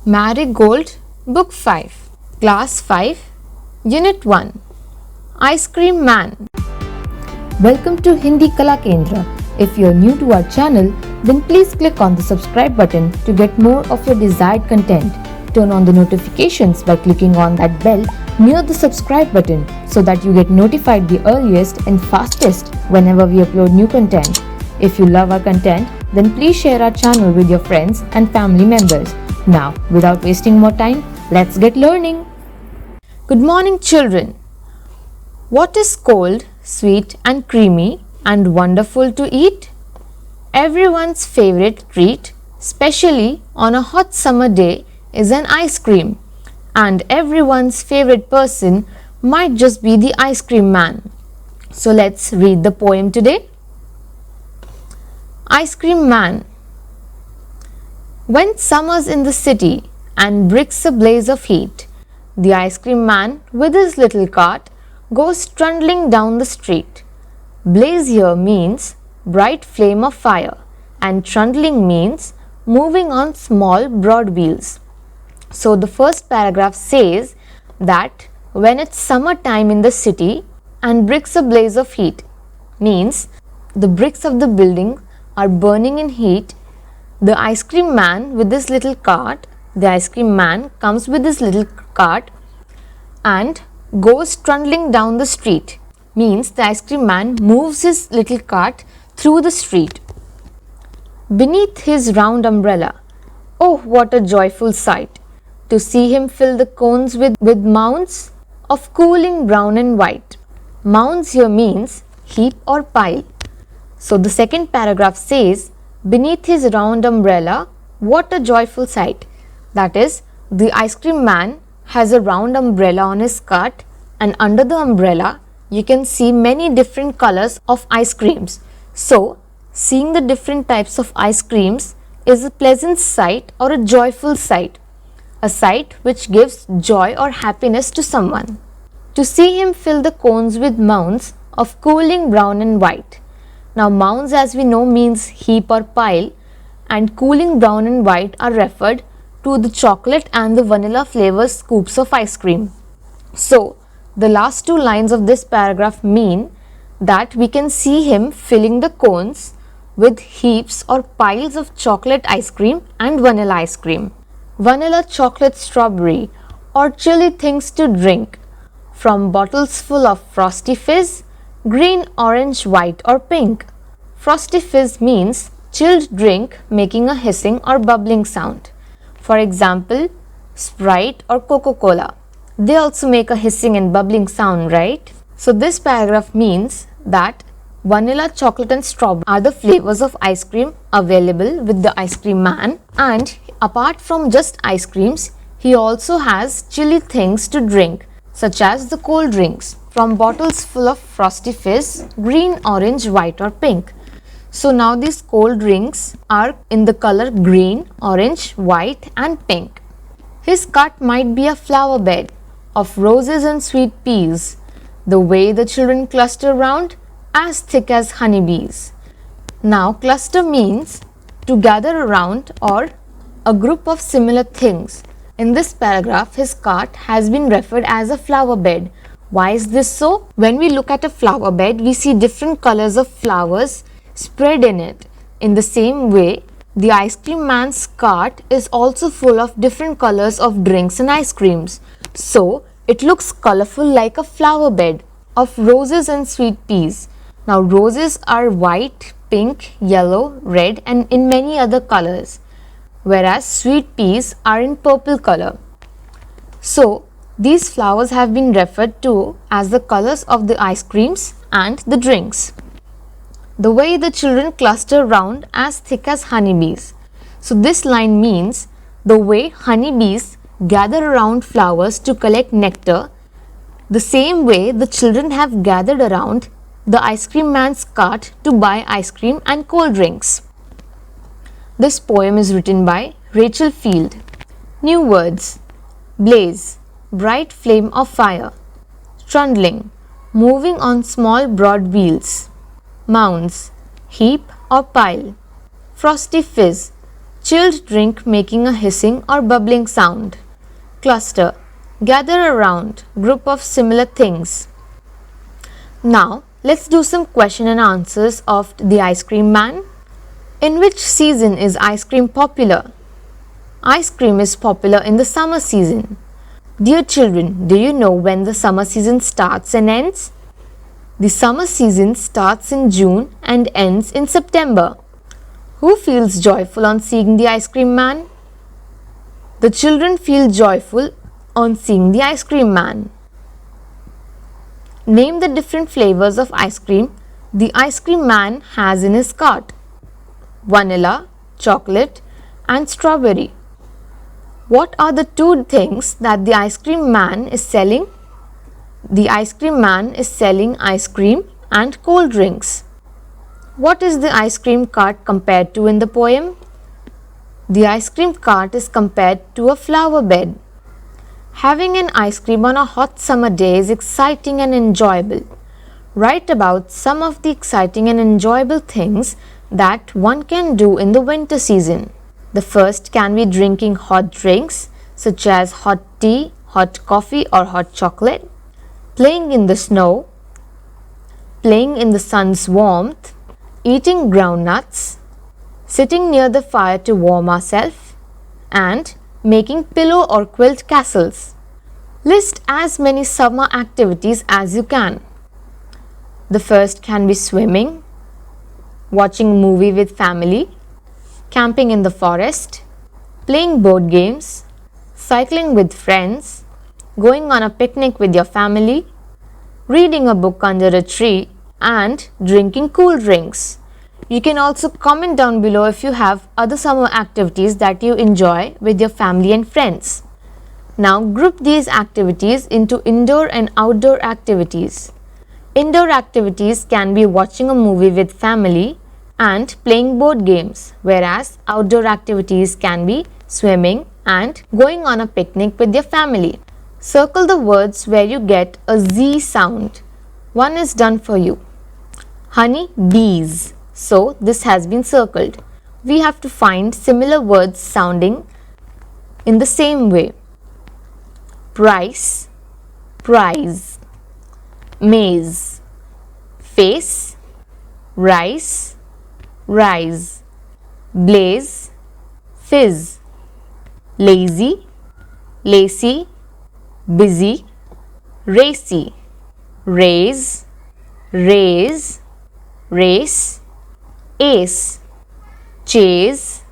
Marigold, Book 5, Class 5, Unit 1, Ice Cream Man. Welcome to Hindi Kala Kendra. If you are new to our channel, then please click on the subscribe button to get more of your desired content. Turn on the notifications by clicking on that bell near the subscribe button so that you get notified the earliest and fastest whenever we upload new content. If you love our content, then please share our channel with your friends and family members. Now, without wasting more time, let's get learning. Good morning, children. What is cold, sweet and creamy and wonderful to eat? Everyone's favorite treat, especially on a hot summer day, is an ice cream. And everyone's favorite person might just be the ice cream man. So let's read the poem today. Ice Cream Man. When summer's in the city and bricks a blaze of heat, the ice cream man with his little cart goes trundling down the street. Blaze here means bright flame of fire, and trundling means moving on small broad wheels. So the first paragraph says that when it's summertime in the city and bricks a blaze of heat, means the bricks of the building are burning in heat. The ice cream man with his little cart, the ice cream man comes with his little cart and goes trundling down the street, means the ice cream man moves his little cart through the street. Beneath his round umbrella, oh what a joyful sight, to see him fill the cones with mounds of cooling brown and white. Mounds here means heap or pile. So the second paragraph says, beneath his round umbrella, what a joyful sight. That is, the ice cream man has a round umbrella on his cart, and under the umbrella you can see many different colors of ice creams. So, seeing the different types of ice creams is a pleasant sight or a joyful sight, a sight which gives joy or happiness to someone. To see him fill the cones with mounds of cooling brown and white. Now mounds, as we know, means heap or pile, and cooling brown and white are referred to the chocolate and the vanilla flavor scoops of ice cream. So the last two lines of this paragraph mean that we can see him filling the cones with heaps or piles of chocolate ice cream and vanilla ice cream. Vanilla, chocolate, strawberry or chilly things to drink from bottles full of Frosty Fizz, green, orange, white or pink. Frosty Fizz means chilled drink making a hissing or bubbling sound. For example, Sprite or Coca-Cola. They also make a hissing and bubbling sound, right? So this paragraph means that vanilla, chocolate and strawberry are the flavors of ice cream available with the ice cream man, and apart from just ice creams, he also has chilly things to drink such as the cold drinks from bottles full of Frosty Fizz, green, orange, white or pink. So now these cold drinks are in the color green, orange, white and pink. His cart might be a flower bed of roses and sweet peas, the way the children cluster round, as thick as honeybees. Now cluster means to gather around or a group of similar things. In this paragraph, his cart has been referred as a flower bed. Why is this so? When we look at a flower bed, we see different colors of flowers spread in it. In the same way, the ice cream man's cart is also full of different colors of drinks and ice creams. So, it looks colorful like a flower bed of roses and sweet peas. Now, roses are white, pink, yellow, red and in many other colors, whereas sweet peas are in purple color. So, these flowers have been referred to as the colors of the ice creams and the drinks. The way the children cluster round as thick as honeybees. So this line means the way honeybees gather around flowers to collect nectar, the same way the children have gathered around the ice cream man's cart to buy ice cream and cold drinks. This poem is written by Rachel Field. New words: blaze, bright flame of fire; trundling, moving on small broad wheels; mounds, heap or pile; Frosty Fizz, Chilled drink making a hissing or bubbling sound. Cluster. Gather around. Group of similar things. Now, let's do some question and answers of the ice cream man. In which season is ice cream popular? Ice cream is popular in the summer season. Dear children, do you know when the summer season starts and ends? The summer season starts in June and ends in September. Who feels joyful on seeing the ice cream man? The children feel joyful on seeing the ice cream man. Name the different flavors of ice cream the ice cream man has in his cart. Vanilla, chocolate, and strawberry. What are the two things that the ice cream man is selling? The ice cream man is selling ice cream and cold drinks. What is the ice cream cart compared to in the poem? The ice cream cart is compared to a flower bed. Having an ice cream on a hot summer day is exciting and enjoyable. Write about some of the exciting and enjoyable things that one can do in the winter season. The first can be drinking hot drinks such as hot tea, hot coffee or hot chocolate, playing in the snow, playing in the sun's warmth, eating groundnuts, sitting near the fire to warm ourselves, and making pillow or quilt castles. List as many summer activities as you can. The first can be swimming, watching movie with family, camping in the forest, playing board games, cycling with friends, going on a picnic with your family, reading a book under a tree, and drinking cool drinks. You can also comment down below if you have other summer activities that you enjoy with your family and friends. Now group these activities into indoor and outdoor activities. Indoor activities can be watching a movie with family and playing board games, whereas outdoor activities can be swimming and going on a picnic with your family. Circle the words where you get a Z sound. One is done for you. Honey bees. So this has been circled. We have to find similar words sounding in the same way. Price, prize, maze, face, rice, rise, blaze, fizz, lazy, lacy, busy, racy, raise, raise, race, ace, chase,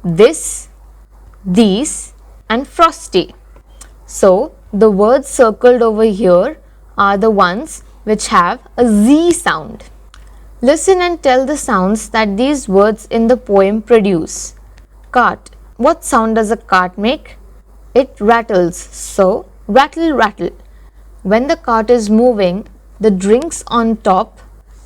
this, these, and frosty. So the words circled over here are the ones which have a Z sound. Listen and tell the sounds that these words in the poem produce. Cart. What sound does a cart make? It rattles. So rattle, rattle. When the cart is moving, the drinks on top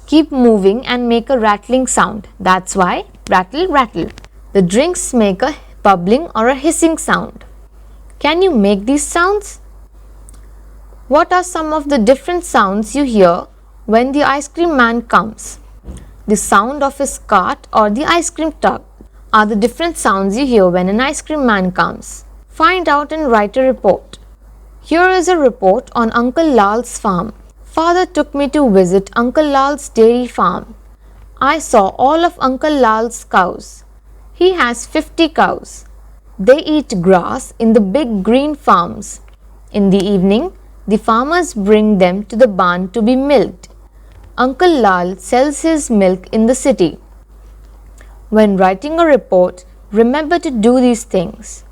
keep moving and make a rattling sound. That's why rattle, rattle. The drinks make a bubbling or a hissing sound. Can you make these sounds? What are some of the different sounds you hear when the ice cream man comes? The sound of his cart or the ice cream truck are the different sounds you hear when an ice cream man comes. Find out and write a report. Here is a report on Uncle Lal's farm. Father took me to visit Uncle Lal's dairy farm. I saw all of Uncle Lal's cows. He has 50 cows. They eat grass in the big green farms. In the evening, the farmers bring them to the barn to be milked. Uncle Lal sells his milk in the city. When writing a report, remember to do these things.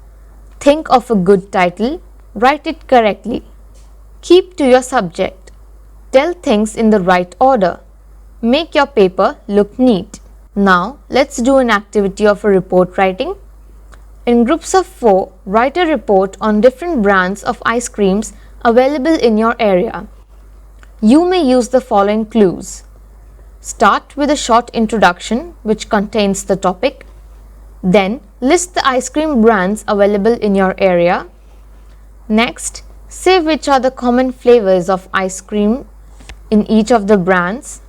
Think of a good title, write it correctly. Keep to your subject. Tell things in the right order. Make your paper look neat. Now, let's do an activity of a report writing. In groups of 4, write a report on different brands of ice creams available in your area. You may use the following clues. Start with a short introduction which contains the topic. Then list the ice cream brands available in your area. Next, say which are the common flavors of ice cream in each of the brands.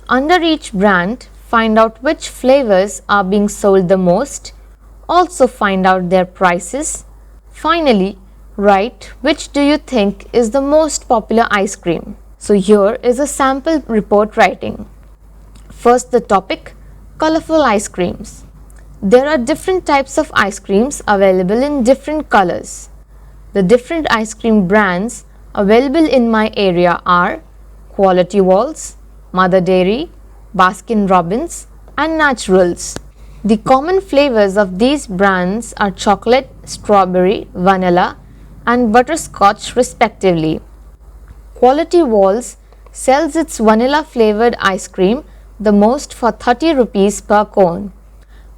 Under each brand, find out which flavors are being sold the most. Also find out their prices. Finally, write which do you think is the most popular ice cream. So here is a sample report writing. First, the topic, colorful ice creams. There are different types of ice creams available in different colors. The different ice cream brands available in my area are Quality Walls, Mother Dairy, Baskin Robbins and Naturals. The common flavors of these brands are chocolate, strawberry, vanilla and butterscotch respectively. Quality Walls sells its vanilla flavored ice cream the most for 30 rupees per cone.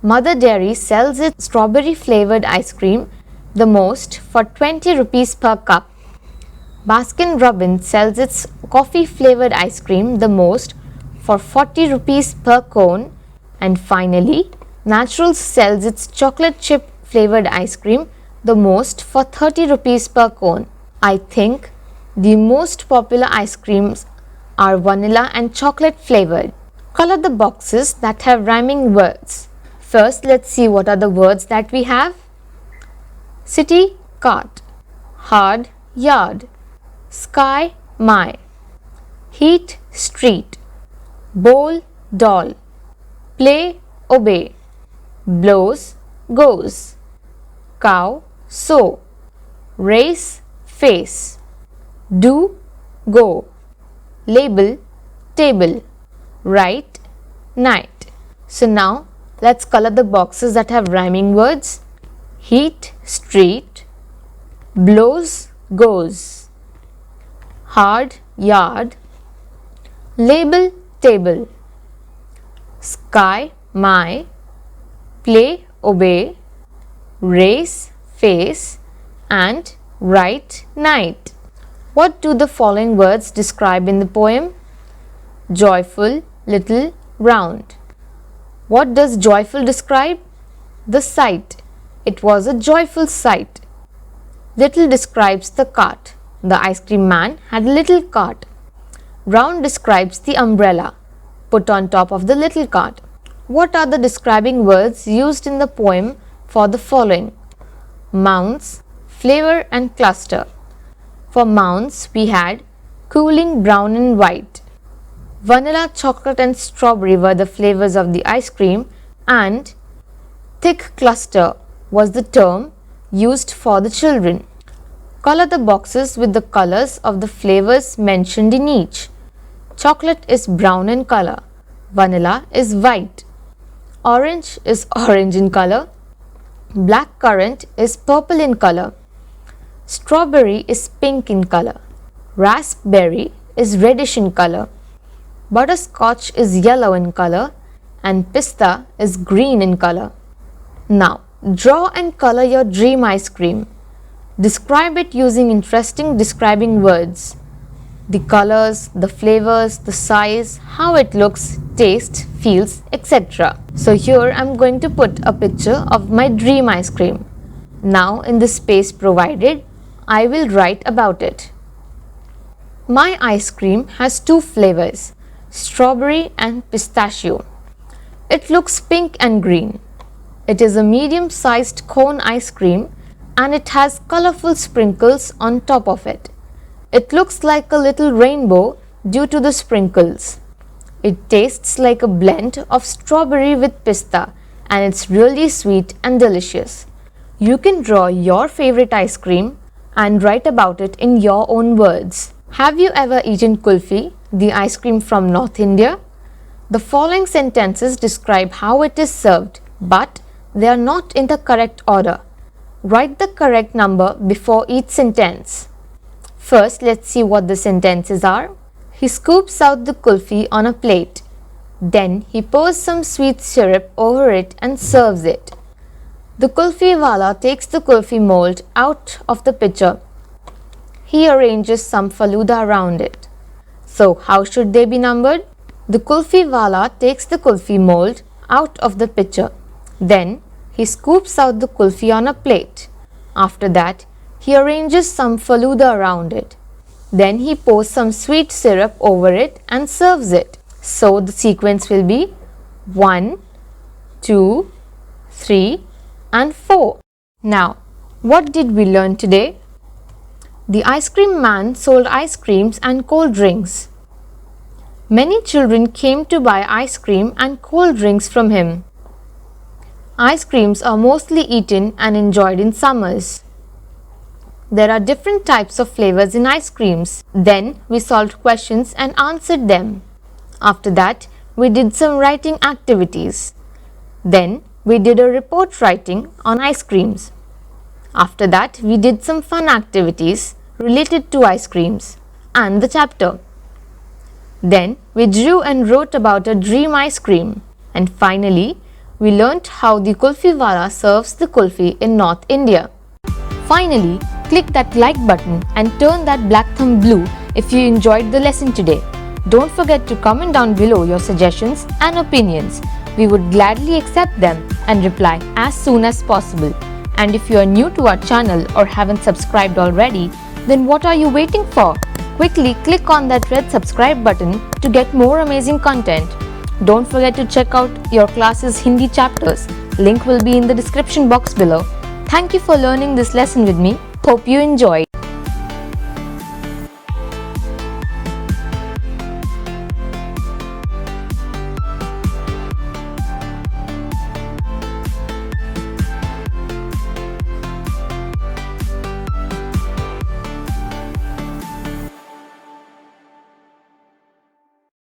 Mother Dairy sells its strawberry flavored ice cream the most for 20 rupees per cup. Baskin Robbins sells its coffee flavored ice cream the most for 40 rupees per cone. And finally, Naturals sells its chocolate chip flavored ice cream the most for 30 rupees per cone. I think the most popular ice creams are vanilla and chocolate flavored. Color the boxes that have rhyming words. First, let's see what are the words that we have. City, cart. Hard, yard. Sky, my. Heat, street. Bowl, doll. Play, obey. Blows, goes. Cow, sow. Race, face. Do, go. Label, table. Write, night. So now let's color the boxes that have rhyming words. Heat, street. Blows, goes. Hard, yard. Label, table. Sky, my. Play, obey. Race, face. And write, night. What do the following words describe in the poem? Joyful, little, round. What does joyful describe? The sight. It was a joyful sight. Little describes the cart. The ice cream man had a little cart. Round describes the umbrella put on top of the little cart. What are the describing words used in the poem for the following? Mounds, flavor and cluster. For mounds, we had cooling brown and white. Vanilla, chocolate and strawberry were the flavors of the ice cream, and thick cluster was the term used for the children. Color the boxes with the colors of the flavors mentioned in each. Chocolate is brown in color. Vanilla is white. Orange is orange in color. Black currant is purple in color. Strawberry is pink in color. Raspberry is reddish in color. Butterscotch is yellow in color and pista is green in color. Now, draw and color your dream ice cream. Describe it using interesting describing words. The colors, the flavors, the size, how it looks, tastes, feels, etc. So here I am going to put a picture of my dream ice cream. Now in the space provided, I will write about it. My ice cream has two flavors, strawberry and pistachio. It looks pink and green. It is a medium-sized cone ice cream and it has colorful sprinkles on top of it. It looks like a little rainbow due to the sprinkles. It tastes like a blend of strawberry with pista and it's really sweet and delicious. You can draw your favorite ice cream and write about it in your own words. Have you ever eaten kulfi, the ice cream from North India? The following sentences describe how it is served, but they are not in the correct order. Write the correct number before each sentence. First, let's see what the sentences are. He scoops out the kulfi on a plate. Then he pours some sweet syrup over it and serves it. The kulfi wala takes the kulfi mold out of the pitcher. He arranges some faluda around it. So, how should they be numbered? The kulfi wala takes the kulfi mold out of the pitcher. Then he scoops out the kulfi on a plate. After that, he arranges some faluda around it. Then he pours some sweet syrup over it and serves it. So the sequence will be 1, 2, 3, and 4. Now, what did we learn today? The ice cream man sold ice creams and cold drinks. Many children came to buy ice cream and cold drinks from him. Ice creams are mostly eaten and enjoyed in summers. There are different types of flavors in ice creams. Then we solved questions and answered them. After that, we did some writing activities. Then we did a report writing on ice creams. After that, we did some fun activities related to ice creams and the chapter. Then we drew and wrote about a dream ice cream. And finally, we learnt how the kulfi wala serves the kulfi in North India. Finally, click that like button and turn that black thumb blue if you enjoyed the lesson today. Don't forget to comment down below your suggestions and opinions. We would gladly accept them and reply as soon as possible. And if you are new to our channel or haven't subscribed already, then what are you waiting for? Quickly click on that red subscribe button to get more amazing content. Don't forget to check out your class's Hindi chapters. Link will be in the description box below. Thank you for learning this lesson with me. Hope you enjoyed.